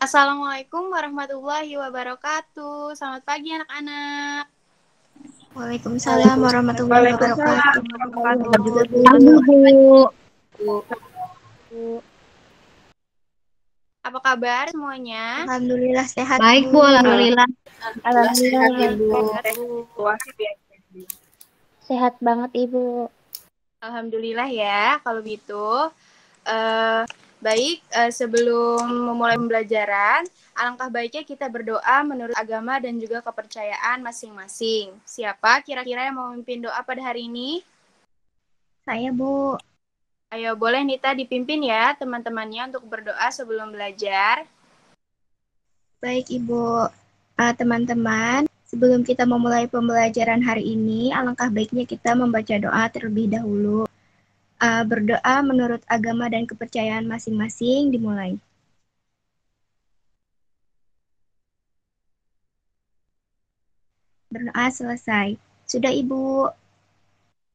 Assalamualaikum warahmatullahi wabarakatuh. Selamat pagi anak-anak. Waalaikumsalam warahmatullahi wabarakatuh. Apa kabar semuanya? Alhamdulillah sehat. Baik, Bu. Alhamdulillah. Alhamdulillah Ibu. Sehat banget, Ibu. Alhamdulillah ya, kalau gitu. Baik, sebelum memulai pembelajaran, alangkah baiknya kita berdoa menurut agama dan juga kepercayaan masing-masing. Siapa kira-kira yang mau memimpin doa pada hari ini? Saya, Bu. Ayo, boleh Nita dipimpin ya teman-temannya untuk berdoa sebelum belajar. Baik, Ibu. Teman-teman, sebelum kita memulai pembelajaran hari ini, alangkah baiknya kita membaca doa terlebih dahulu. Berdoa menurut agama dan kepercayaan masing-masing dimulai. Berdoa selesai. Sudah, Ibu.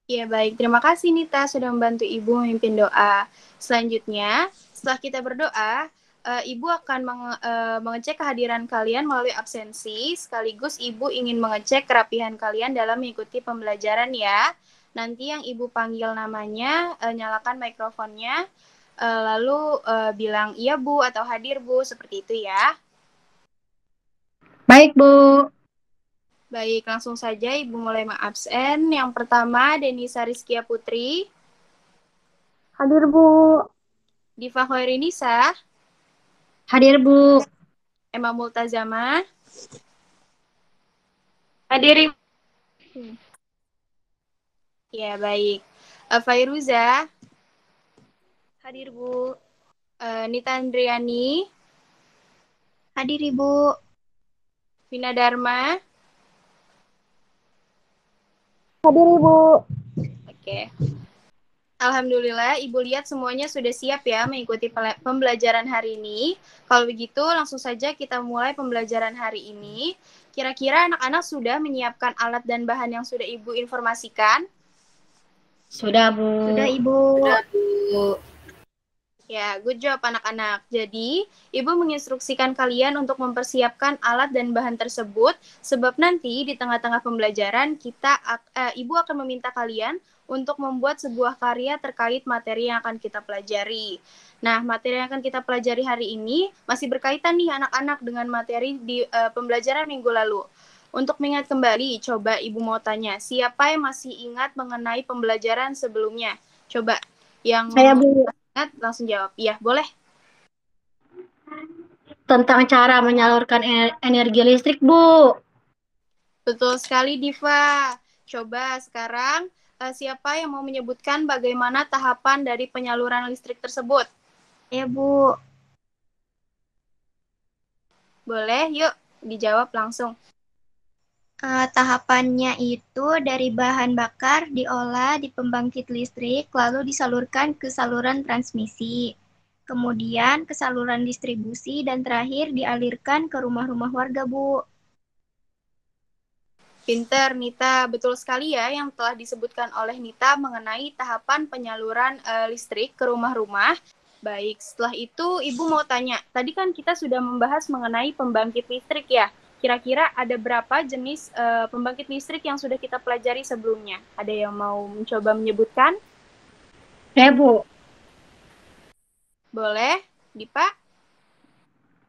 Ya baik, terima kasih Nita sudah membantu Ibu memimpin doa. Selanjutnya, setelah kita berdoa, Ibu akan mengecek kehadiran kalian melalui absensi, sekaligus Ibu ingin mengecek kerapihan kalian dalam mengikuti pembelajaran ya. Nanti yang Ibu panggil namanya, nyalakan mikrofonnya, lalu bilang iya Bu atau hadir Bu, seperti itu ya. Baik, Bu. Baik, langsung saja Ibu mulai mengabsen. Yang pertama, Denisa Rizkia Putri. Hadir, Bu. Diva Khairinisa. Hadir, Bu. Emma Multazama. Hadir Ibu. Ya, baik. Fairuza. Hadir, Bu. Nita Andriani. Hadir, Ibu. Vina Dharma. Hadir, Ibu. Oke. Alhamdulillah, Ibu lihat semuanya sudah siap ya mengikuti pembelajaran hari ini. Kalau begitu, langsung saja kita mulai pembelajaran hari ini. Kira-kira anak-anak sudah menyiapkan alat dan bahan yang sudah Ibu informasikan? Sudah, Bu. Sudah, Ibu. Ya, good job anak-anak. Jadi, Ibu menginstruksikan kalian untuk mempersiapkan alat dan bahan tersebut, sebab nanti di tengah-tengah pembelajaran Ibu akan meminta kalian untuk membuat sebuah karya terkait materi yang akan kita pelajari. Nah, materi yang akan kita pelajari hari ini masih berkaitan nih anak-anak dengan materi di pembelajaran minggu lalu. Untuk mengingat kembali, coba Ibu mau tanya, siapa yang masih ingat mengenai pembelajaran sebelumnya? Coba yang Saya, Bu. ingat langsung jawab. Iya, boleh. Tentang cara menyalurkan energi listrik, Bu. Betul sekali, Diva. Coba sekarang siapa yang mau menyebutkan bagaimana tahapan dari penyaluran listrik tersebut? Ya, Bu. Boleh, yuk dijawab langsung. Tahapannya itu dari bahan bakar diolah di pembangkit listrik, lalu disalurkan ke saluran transmisi, kemudian ke saluran distribusi, dan terakhir dialirkan ke rumah-rumah warga, Bu. Pinter, Nita. Betul sekali ya yang telah disebutkan oleh Nita mengenai tahapan penyaluran listrik ke rumah-rumah. Baik, setelah itu Ibu mau tanya, tadi kan kita sudah membahas mengenai pembangkit listrik ya. Kira-kira ada berapa jenis pembangkit listrik yang sudah kita pelajari sebelumnya? Ada yang mau mencoba menyebutkan? Ya, Bu. Boleh, Dipa?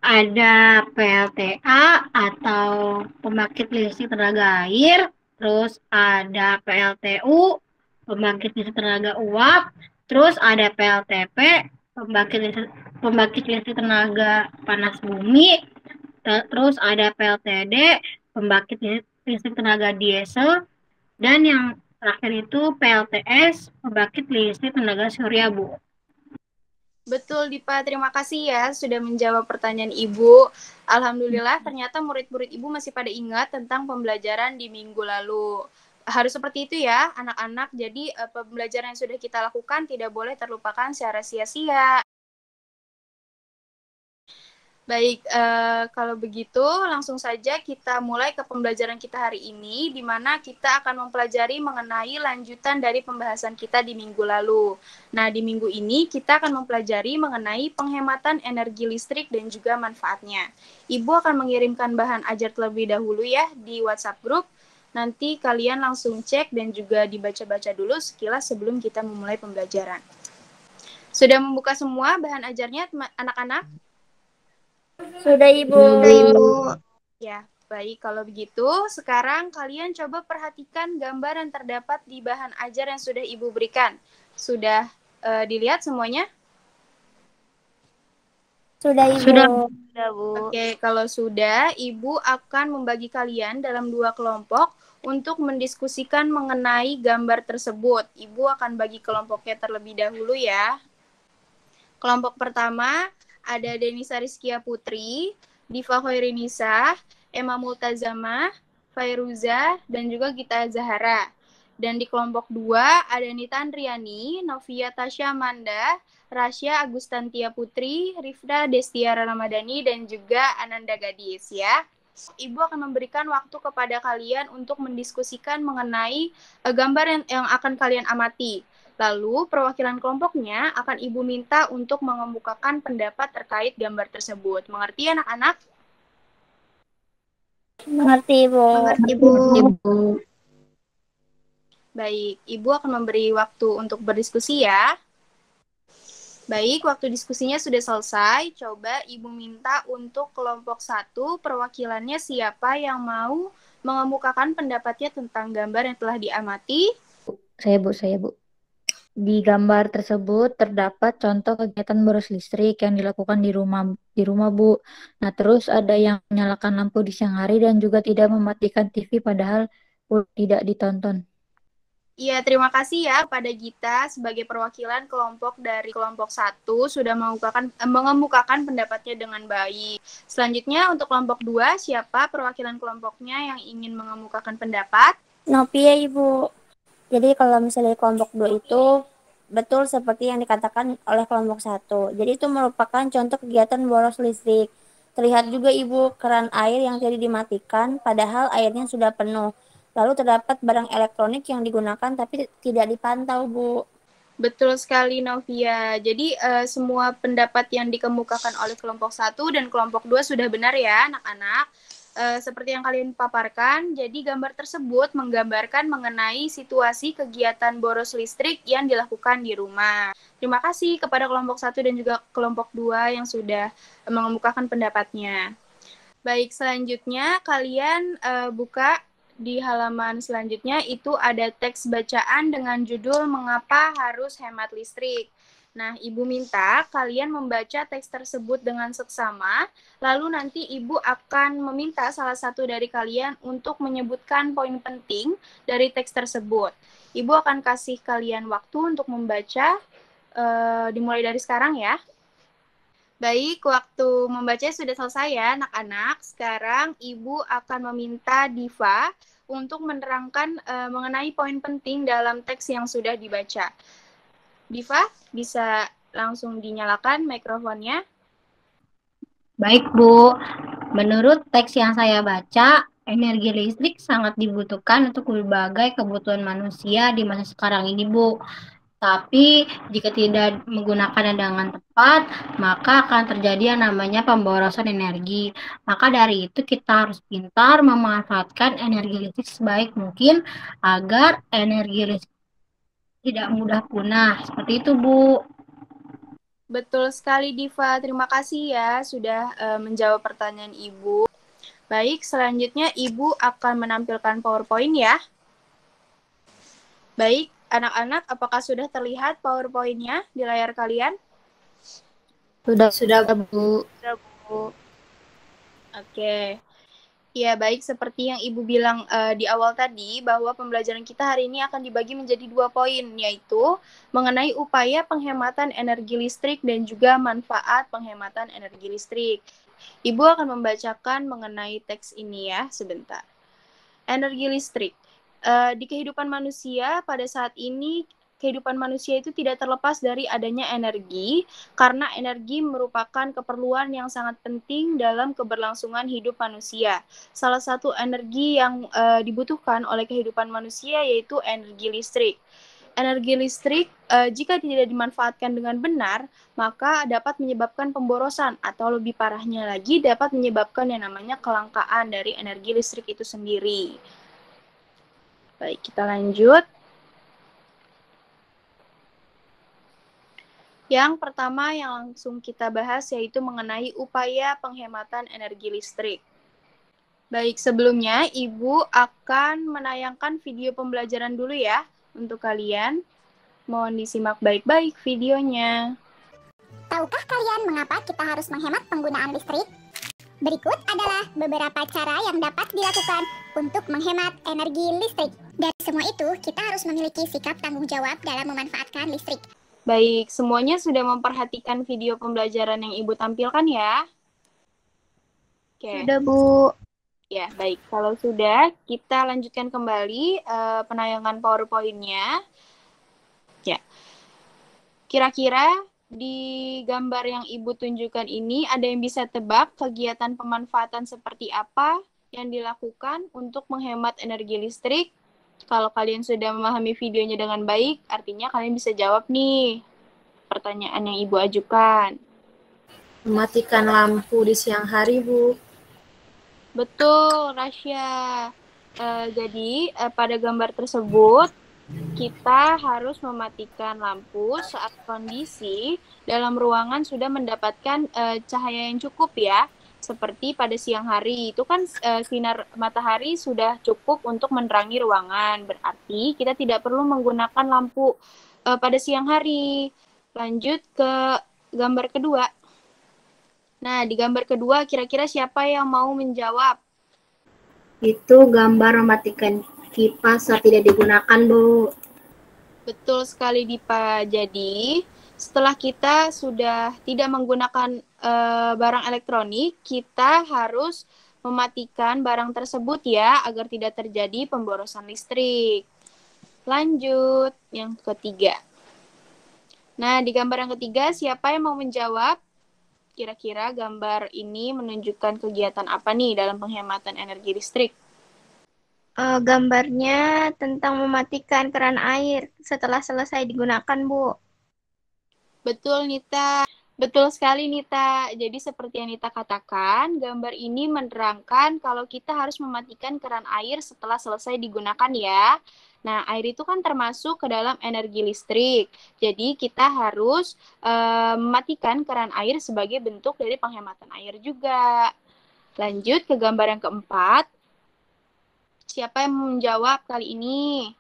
Ada PLTA atau pembangkit listrik tenaga air, terus ada PLTU, pembangkit listrik tenaga uap, terus ada PLTP, pembangkit listrik tenaga panas bumi, terus ada PLTD, pembangkit listrik tenaga diesel, dan yang terakhir itu PLTS, pembangkit listrik tenaga surya, Bu. Betul, Dipa. Terima kasih ya sudah menjawab pertanyaan Ibu. Alhamdulillah, ternyata murid-murid Ibu masih pada ingat tentang pembelajaran di minggu lalu. Harus seperti itu ya, anak-anak. Jadi, pembelajaran yang sudah kita lakukan tidak boleh terlupakan secara sia-sia. Baik, kalau begitu langsung saja kita mulai ke pembelajaran kita hari ini, di mana kita akan mempelajari mengenai lanjutan dari pembahasan kita di minggu lalu. Nah, di minggu ini kita akan mempelajari mengenai penghematan energi listrik dan juga manfaatnya. Ibu akan mengirimkan bahan ajar terlebih dahulu ya di WhatsApp group. Nanti kalian langsung cek dan juga dibaca-baca dulu sekilas sebelum kita memulai pembelajaran. Sudah membuka semua bahan ajarnya, anak-anak? Sudah, Ibu. Sudah, Ibu. Ya, baik. Kalau begitu, sekarang kalian coba perhatikan gambar yang terdapat di bahan ajar yang sudah Ibu berikan. Sudah dilihat semuanya? Sudah, Ibu. Sudah. Bu. Oke, kalau sudah, Ibu akan membagi kalian dalam 2 kelompok untuk mendiskusikan mengenai gambar tersebut. Ibu akan bagi kelompoknya terlebih dahulu ya. Kelompok pertama ada Denisa Rizkia Putri, Diva Hoirinisa, Emma Multazama, Fairuza, dan juga Gita Zahara. Dan di kelompok 2 ada Nita Andriani, Novia Tasya Amanda, Rasya Agustantia Putri, Rifda Destiara Ramadhani, dan juga Ananda Gadis ya. Ibu akan memberikan waktu kepada kalian untuk mendiskusikan mengenai gambar yang akan kalian amati. Lalu, perwakilan kelompoknya akan Ibu minta untuk mengemukakan pendapat terkait gambar tersebut. Mengerti, anak-anak? Mengerti, Ibu. Mengerti, Bu. Baik, Ibu akan memberi waktu untuk berdiskusi ya. Baik, waktu diskusinya sudah selesai. Coba Ibu minta untuk kelompok 1, perwakilannya siapa yang mau mengemukakan pendapatnya tentang gambar yang telah diamati? Saya, Bu. Di gambar tersebut terdapat contoh kegiatan boros listrik yang dilakukan di rumah, Bu. Nah, terus ada yang menyalakan lampu di siang hari dan juga tidak mematikan TV padahal tidak ditonton. Iya, terima kasih ya pada Gita sebagai perwakilan kelompok dari kelompok 1 sudah mengemukakan pendapatnya dengan baik. Selanjutnya untuk kelompok 2, siapa perwakilan kelompoknya yang ingin mengemukakan pendapat? Novia, Ibu. Jadi kalau misalnya kelompok 2 itu betul seperti yang dikatakan oleh kelompok 1. Jadi itu merupakan contoh kegiatan boros listrik. Terlihat juga, Ibu, keran air yang tidak dimatikan padahal airnya sudah penuh. Lalu terdapat barang elektronik yang digunakan tapi tidak dipantau, Bu. Betul sekali, Novia. Jadi semua pendapat yang dikemukakan oleh kelompok 1 dan kelompok 2 sudah benar ya, anak-anak. Seperti yang kalian paparkan, jadi gambar tersebut menggambarkan mengenai situasi kegiatan boros listrik yang dilakukan di rumah. Terima kasih kepada kelompok 1 dan juga kelompok 2 yang sudah mengemukakan pendapatnya. Baik, selanjutnya kalian buka di halaman selanjutnya itu ada teks bacaan dengan judul Mengapa Harus Hemat Listrik. Nah, Ibu minta kalian membaca teks tersebut dengan seksama, lalu nanti Ibu akan meminta salah satu dari kalian untuk menyebutkan poin penting dari teks tersebut. Ibu akan kasih kalian waktu untuk membaca, dimulai dari sekarang ya. Baik, waktu membacanya sudah selesai ya anak-anak. Sekarang Ibu akan meminta Diva untuk menerangkan mengenai poin penting dalam teks yang sudah dibaca. Diva, bisa langsung dinyalakan mikrofonnya. Baik, Bu. Menurut teks yang saya baca, energi listrik sangat dibutuhkan untuk berbagai kebutuhan manusia di masa sekarang ini, Bu. Tapi jika tidak menggunakannya dengan tepat, maka akan terjadi yang namanya pemborosan energi. Maka dari itu kita harus pintar memanfaatkan energi listrik sebaik mungkin agar energi listrik tidak mudah punah. Seperti itu, Bu. Betul sekali Diva, terima kasih ya sudah menjawab pertanyaan Ibu. Baik, selanjutnya Ibu akan menampilkan PowerPoint ya. Baik, anak-anak, apakah sudah terlihat PowerPoint-nya di layar kalian? Sudah, Bu. Oke. Ya, baik seperti yang Ibu bilang di awal tadi, bahwa pembelajaran kita hari ini akan dibagi menjadi 2 poin, yaitu mengenai upaya penghematan energi listrik dan juga manfaat penghematan energi listrik. Ibu akan membacakan mengenai teks ini ya, sebentar. Energi listrik. Di kehidupan manusia pada saat ini, kehidupan manusia itu tidak terlepas dari adanya energi, karena energi merupakan keperluan yang sangat penting dalam keberlangsungan hidup manusia. Salah satu energi yang dibutuhkan oleh kehidupan manusia yaitu energi listrik. Energi listrik jika tidak dimanfaatkan dengan benar, maka dapat menyebabkan pemborosan atau lebih parahnya lagi dapat menyebabkan yang namanya kelangkaan dari energi listrik itu sendiri. Baik, kita lanjut. Yang pertama yang langsung kita bahas yaitu mengenai upaya penghematan energi listrik. Baik, sebelumnya Ibu akan menayangkan video pembelajaran dulu ya untuk kalian. Mohon disimak baik-baik videonya. Tahukah kalian mengapa kita harus menghemat penggunaan listrik? Berikut adalah beberapa cara yang dapat dilakukan untuk menghemat energi listrik. Dari semua itu, kita harus memiliki sikap tanggung jawab dalam memanfaatkan listrik. Baik, semuanya sudah memperhatikan video pembelajaran yang Ibu tampilkan ya? Oke. Sudah, Bu. Ya, baik. Kalau sudah, kita lanjutkan kembali penayangan PowerPoint-nya. Ya. Kira-kira di gambar yang Ibu tunjukkan ini ada yang bisa tebak kegiatan pemanfaatan seperti apa yang dilakukan untuk menghemat energi listrik? Kalau kalian sudah memahami videonya dengan baik, artinya kalian bisa jawab nih pertanyaan yang Ibu ajukan. Mematikan lampu di siang hari, Bu. Betul, Rasya. Jadi, pada gambar tersebut, kita harus mematikan lampu saat kondisi dalam ruangan sudah mendapatkan cahaya yang cukup ya. Seperti pada siang hari, itu kan sinar matahari sudah cukup untuk menerangi ruangan. Berarti kita tidak perlu menggunakan lampu pada siang hari. Lanjut ke gambar kedua. Nah, di gambar kedua, kira-kira siapa yang mau menjawab? Itu gambar mematikan kipas saat tidak digunakan, Bu. Betul sekali, Dipa. Jadi, setelah kita sudah tidak menggunakan barang elektronik, kita harus mematikan barang tersebut ya, agar tidak terjadi pemborosan listrik. Lanjut, yang ketiga. Nah, di gambar yang ketiga, siapa yang mau menjawab? Kira-kira gambar ini menunjukkan kegiatan apa nih dalam penghematan energi listrik? Gambarnya tentang mematikan keran air setelah selesai digunakan, Bu. Betul, Nita. Betul sekali, Nita. Jadi seperti yang Nita katakan, gambar ini menerangkan kalau kita harus mematikan keran air setelah selesai digunakan ya. Nah, air itu kan termasuk ke dalam energi listrik. Jadi kita harus mematikan keran air sebagai bentuk dari penghematan air juga. Lanjut ke gambar yang keempat. Siapa yang menjawab kali ini?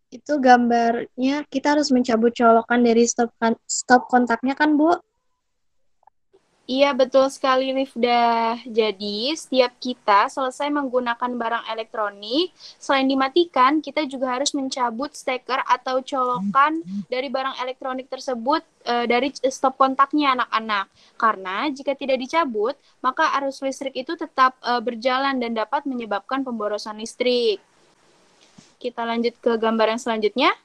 Itu gambarnya kita harus mencabut colokan dari stop kontaknya kan, Bu? Iya, betul sekali, Rifda. Jadi, setiap kita selesai menggunakan barang elektronik, selain dimatikan, kita juga harus mencabut steker atau colokan dari barang elektronik tersebut dari stop kontaknya, anak-anak. Karena jika tidak dicabut, maka arus listrik itu tetap berjalan dan dapat menyebabkan pemborosan listrik. Kita lanjut ke gambar yang selanjutnya.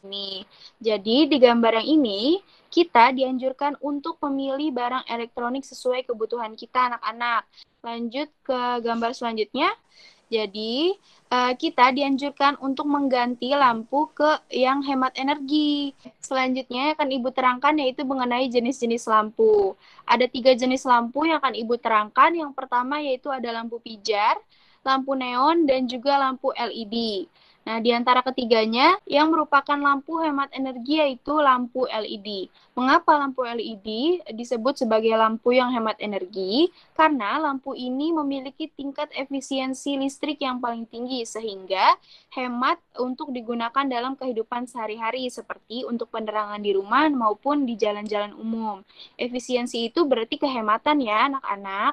Nih, jadi di gambar yang ini, kita dianjurkan untuk memilih barang elektronik sesuai kebutuhan kita, anak-anak. Lanjut ke gambar selanjutnya. Jadi, kita dianjurkan untuk mengganti lampu ke yang hemat energi. Selanjutnya akan Ibu terangkan yaitu mengenai jenis-jenis lampu. Ada 3 jenis lampu yang akan Ibu terangkan. Yang pertama yaitu ada lampu pijar, lampu neon, dan juga lampu LED. Nah, di antara ketiganya, yang merupakan lampu hemat energi yaitu lampu LED. Mengapa lampu LED disebut sebagai lampu yang hemat energi? Karena lampu ini memiliki tingkat efisiensi listrik yang paling tinggi, sehingga hemat untuk digunakan dalam kehidupan sehari-hari, seperti untuk penerangan di rumah maupun di jalan-jalan umum. Efisiensi itu berarti kehematan ya, anak-anak.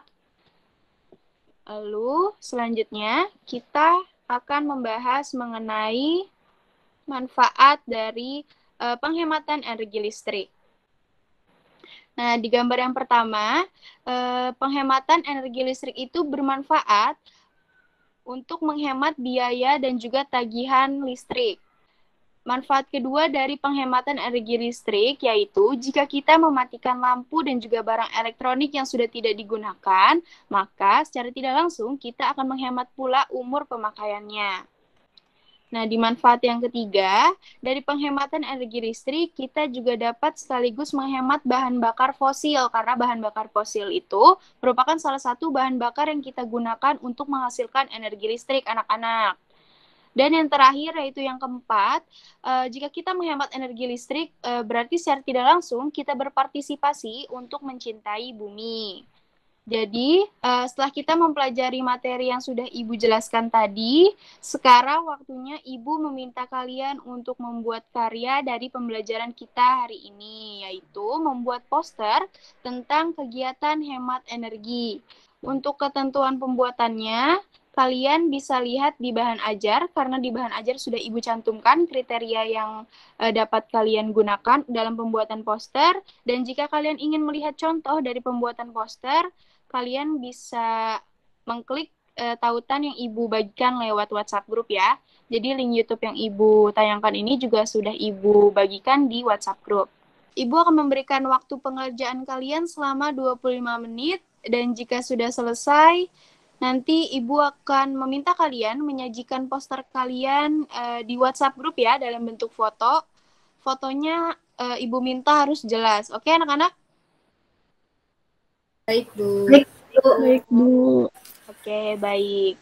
Lalu, selanjutnya kita akan membahas mengenai manfaat dari penghematan energi listrik. Nah, di gambar yang pertama, penghematan energi listrik itu bermanfaat untuk menghemat biaya dan juga tagihan listrik. Manfaat kedua dari penghematan energi listrik yaitu jika kita mematikan lampu dan juga barang elektronik yang sudah tidak digunakan, maka secara tidak langsung kita akan menghemat pula umur pemakaiannya. Nah, di manfaat yang ketiga, dari penghematan energi listrik, kita juga dapat sekaligus menghemat bahan bakar fosil, karena bahan bakar fosil itu merupakan salah satu bahan bakar yang kita gunakan untuk menghasilkan energi listrik, anak-anak. Dan yang terakhir yaitu yang keempat, jika kita menghemat energi listrik, berarti secara tidak langsung kita berpartisipasi untuk mencintai bumi. Jadi, setelah kita mempelajari materi yang sudah Ibu jelaskan tadi, sekarang waktunya Ibu meminta kalian untuk membuat karya dari pembelajaran kita hari ini, yaitu membuat poster tentang kegiatan hemat energi. Untuk ketentuan pembuatannya, kalian bisa lihat di bahan ajar, karena di bahan ajar sudah Ibu cantumkan kriteria yang dapat kalian gunakan dalam pembuatan poster. Dan jika kalian ingin melihat contoh dari pembuatan poster, kalian bisa mengklik tautan yang Ibu bagikan lewat WhatsApp grup ya. Jadi link YouTube yang Ibu tayangkan ini juga sudah Ibu bagikan di WhatsApp grup. Ibu akan memberikan waktu pengerjaan kalian selama 25 menit, dan jika sudah selesai, nanti Ibu akan meminta kalian menyajikan poster kalian di WhatsApp grup ya, dalam bentuk foto. Fotonya Ibu minta harus jelas. Oke, anak-anak? Baik, Bu. Baik, Bu. Oke, baik.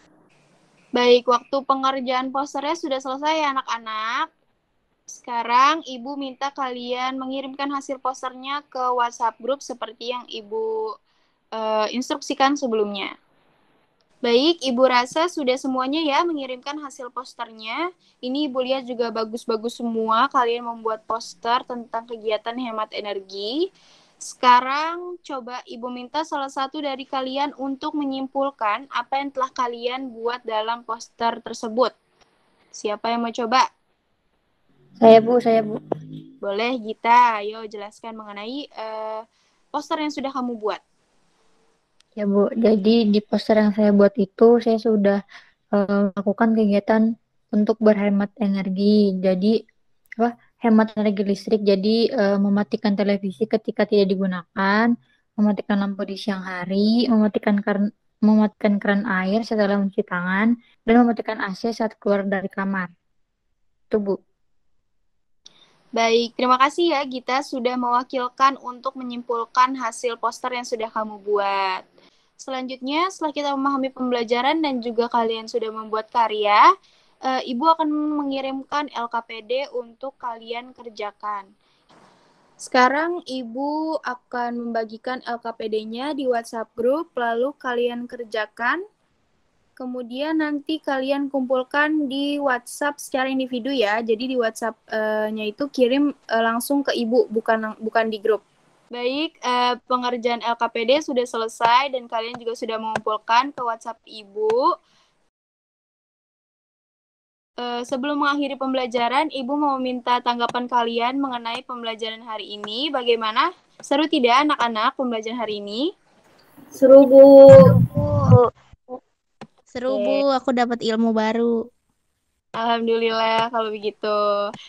Baik, waktu pengerjaan posternya sudah selesai ya, anak-anak. Sekarang Ibu minta kalian mengirimkan hasil posternya ke WhatsApp grup seperti yang Ibu instruksikan sebelumnya. Baik, Ibu rasa sudah semuanya ya mengirimkan hasil posternya. Ini Ibu lihat juga bagus-bagus semua kalian membuat poster tentang kegiatan hemat energi. Sekarang coba Ibu minta salah satu dari kalian untuk menyimpulkan apa yang telah kalian buat dalam poster tersebut. Siapa yang mau coba? Saya Bu. Boleh, Gita. Ayo jelaskan mengenai poster yang sudah kamu buat. Ya Bu, jadi di poster yang saya buat itu saya sudah melakukan kegiatan untuk berhemat energi. Jadi hemat energi listrik. Jadi mematikan televisi ketika tidak digunakan, mematikan lampu di siang hari, mematikan keran air setelah mencuci tangan, dan mematikan AC saat keluar dari kamar. Itu Bu. Baik, terima kasih ya Gita sudah mewakilkan untuk menyimpulkan hasil poster yang sudah kamu buat. Selanjutnya, setelah kita memahami pembelajaran dan juga kalian sudah membuat karya, Ibu akan mengirimkan LKPD untuk kalian kerjakan. Sekarang Ibu akan membagikan LKPD-nya di WhatsApp grup, lalu kalian kerjakan. Kemudian nanti kalian kumpulkan di WhatsApp secara individu ya. Jadi di WhatsApp-nya itu kirim langsung ke Ibu, bukan di grup. Baik, pengerjaan LKPD sudah selesai dan kalian juga sudah mengumpulkan ke WhatsApp Ibu. Sebelum mengakhiri pembelajaran, Ibu mau minta tanggapan kalian mengenai pembelajaran hari ini. Bagaimana? Seru tidak anak-anak pembelajaran hari ini? Seru, Bu. Seru, Bu. Aku dapat ilmu baru. Alhamdulillah kalau begitu.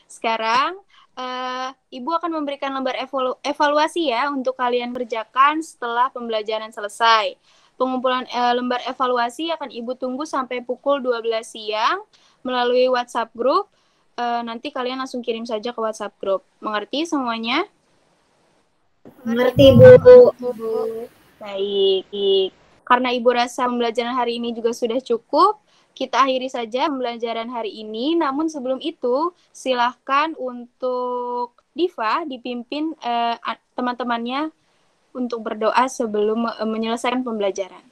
Sekarang Ibu akan memberikan lembar evaluasi ya untuk kalian kerjakan setelah pembelajaran selesai. Pengumpulan lembar evaluasi akan Ibu tunggu sampai pukul 12 siang melalui WhatsApp grup. Nanti kalian langsung kirim saja ke WhatsApp grup. Mengerti semuanya? Mengerti, Bu. Baik. Karena Ibu rasa pembelajaran hari ini juga sudah cukup, kita akhiri saja pembelajaran hari ini. Namun sebelum itu, silahkan untuk Diva dipimpin teman-temannya untuk berdoa sebelum menyelesaikan pembelajaran.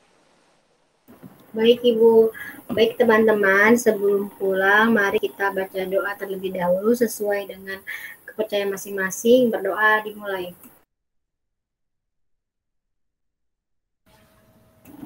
Baik, Ibu. Baik, teman-teman. Sebelum pulang, mari kita baca doa terlebih dahulu sesuai dengan kepercayaan masing-masing. Berdoa dimulai.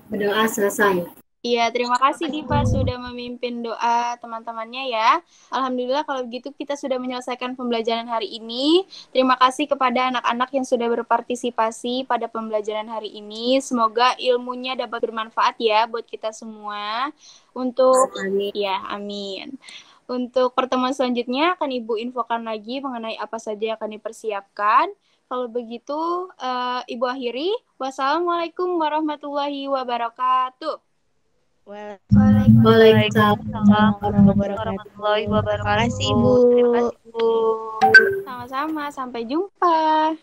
Berdoa selesai. Iya, terima kasih Diva sudah memimpin doa teman-temannya ya. Alhamdulillah kalau begitu kita sudah menyelesaikan pembelajaran hari ini. Terima kasih kepada anak-anak yang sudah berpartisipasi pada pembelajaran hari ini. Semoga ilmunya dapat bermanfaat ya buat kita semua. Amin. Ya, amin. Untuk pertemuan selanjutnya akan Ibu infokan lagi mengenai apa saja yang akan dipersiapkan. Kalau begitu, Ibu akhiri. Wassalamualaikum warahmatullahi wabarakatuh. Waalaikumsalam warahmatullahi wabarakatuh. Terima kasih, Ibu. Terima kasih, Bu. Sama-sama, sampai jumpa.